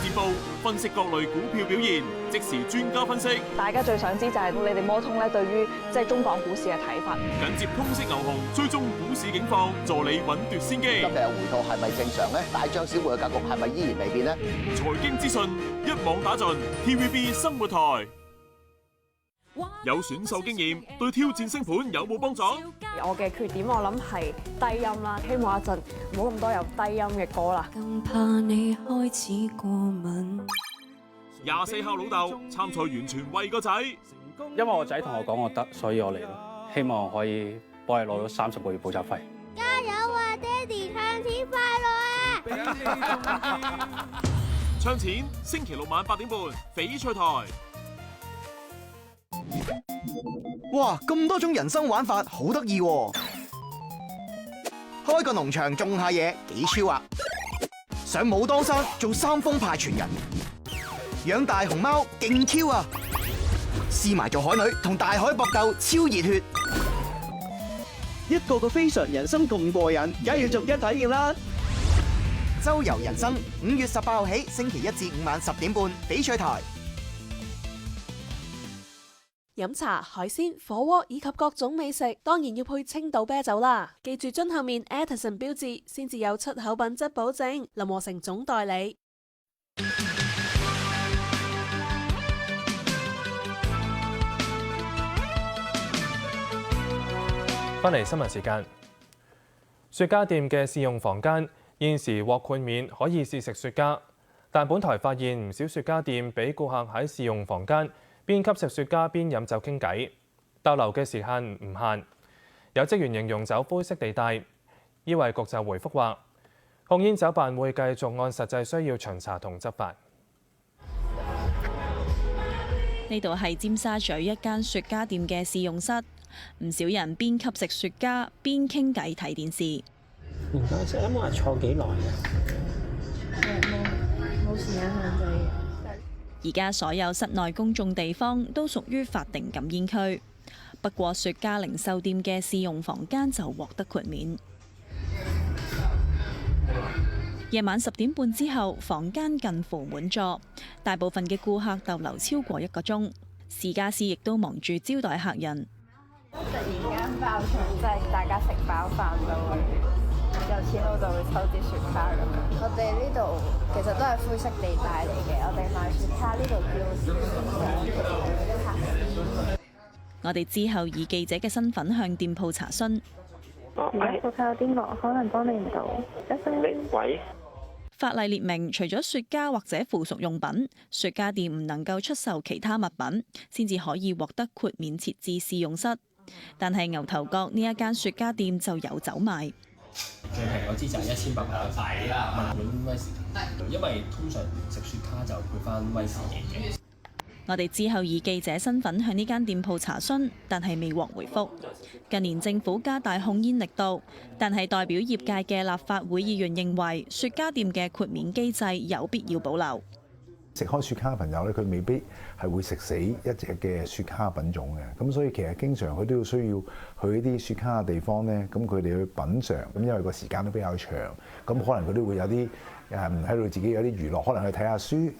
戰報，分析各類股票表現，即時專家分析。大家最想知就係你哋摩通咧對於中港股市嘅睇法。緊接通識牛熊，追蹤股市景況，助你穩奪先機。今日嘅回吐係咪正常咧？大漲小回嘅格局係咪依然未變呢？財經資訊一網打盡 ，TVB 生活台。有選秀經驗，對挑戰星盤有冇幫助？我嘅缺點我諗係低音啦，希望一陣唔好咁多有低音嘅歌啦。更怕你開始過敏。24孝老豆參賽完全為個仔，因為我仔同我講我得，所以我嚟咯。希望可以幫你攞到30個月補習費。加油啊，爹哋！唱錢快樂啊！唱錢星期6晚8點半，翡翠台。哇！咁多種人生玩法，好得意喎！開個農場種下嘢，幾超啊！上武當山做3峰派傳人，養大熊貓勁 Q 啊！試埋做海女同大海搏鬥，超熱血！一個個非常人生咁過癮，梗係要逐一體驗啦！周遊人生5月18號起，星期1至5晚10點半，翡翠台。飲茶、海鮮、火鍋以及各種美食，當然要配青島啤酒啦。記住樽後面 Attention 標誌，先至有出口品質保證。林和成總代理。返嚟新聞時間，雪茄店嘅試用房間現時獲豁免可以試食雪茄，但本台發現唔少雪茄店俾顧客喺試用房間邊吸食雪茄邊飲酒傾偈，逗留嘅時間唔限。有職員形容走灰色地帶，醫衛局就回覆話，控煙酒辦會繼續按實際需要巡查同執法。呢度係尖沙咀一間雪茄店嘅試用室，唔少人邊吸食雪茄邊傾偈睇電視。唔該晒，有冇話坐幾耐啊？冇時間限制。而家所有室內公眾地方都屬於法定禁煙區，不過雪茄零售店嘅試用房間就獲得豁免。夜晚10點半之後，房間近乎滿座，大部分嘅顧客逗留超過1個鐘。試駕師亦都忙住招待客人。突然間爆場，即係大家食飽飯就會有錢佬就會抽支雪茄咁樣。我哋呢度其實都係灰色地帶嚟嘅，我哋賣雪茄呢度叫我哋之後以記者嘅身份向店鋪查詢。而家鋪頭有啲忙，可能幫你唔到。喂。法例列明，除咗雪茄或者附屬用品，雪茄店唔能夠出售其他物品，先至可以獲得豁免設置試用室。但係牛頭角呢一間雪茄店就有酒賣。最平嗰支就係1800蚊威士忌，因為通常食雪茄就配翻威士忌嘅。我哋之後以記者身份向呢間店鋪查詢，但係未獲回覆。近年政府加大控煙力度，但係代表業界嘅立法會議員認為雪茄店嘅豁免機制有必要保留。食開雪茄嘅朋友咧，佢未必係會食死一隻嘅雪茄品種嘅，咁所以其實經常佢都要需要去一啲雪茄嘅地方咧，咁佢哋去品嚐，咁因為個時間都比較長，咁可能佢都會有啲喺度自己有啲娛樂，可能去睇下書。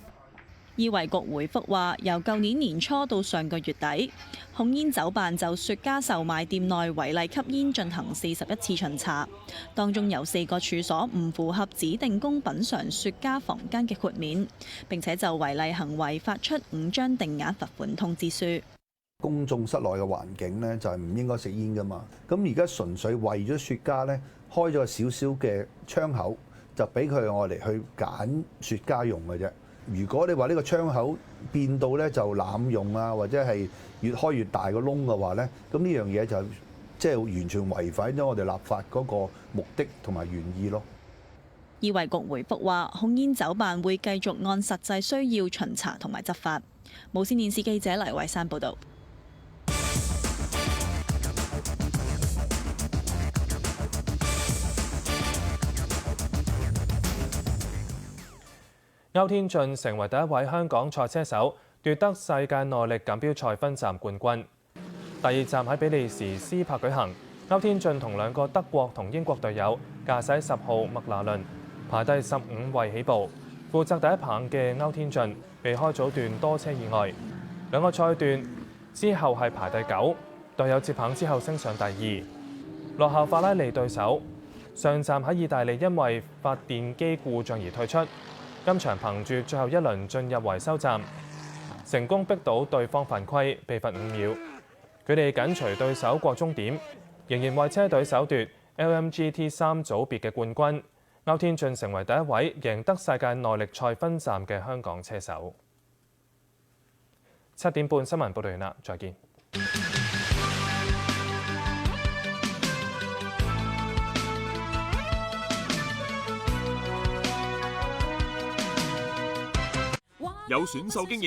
醫衛局回覆話，由舊年年初到上個月底，控煙酒辦就雪茄售賣店內違例吸煙進行41次巡查，當中有4個處所唔符合指定供品嚐雪茄房間嘅豁免，並且就違例行為發出5張定額罰款通知書。公眾室內嘅環境呢，就係唔應該食煙㗎嘛，咁而家純粹為咗雪茄呢，開咗個少少嘅窗口，就俾佢我哋去揀雪茄用嘅啫。如果你話呢個窗口變到咧就濫用啊，或者係越開越大個窿嘅話咧，咁呢樣嘢就即係完全違反咗我哋立法嗰個目的同埋原意咯。醫衛局回覆話，控煙酒辦會繼續按實際需要巡查同埋執法。無線電視記者黎慧珊報導。歐天峻成為第一位香港賽車手奪得世界耐力錦標賽分站冠軍。第2站喺比利時斯帕舉行，歐天峻同2個德國同英國隊友駕駛10號麥拿倫排第15位起步，負責第一棒嘅歐天俊被開早段多車意外，兩個賽段之後係排第9，隊友接棒之後升上第2，落後法拉利對手。上站喺意大利因為發電機故障而退出，今場憑住最後一輪進入維修站，成功逼到對方犯規，被罰5秒。佢哋緊隨對手過終點，仍然為車隊首奪 LMGT 3組別嘅冠軍。歐天俊成為第一位贏得世界耐力賽分站嘅香港車手。7點半新聞報道完啦，再見。有選秀經驗。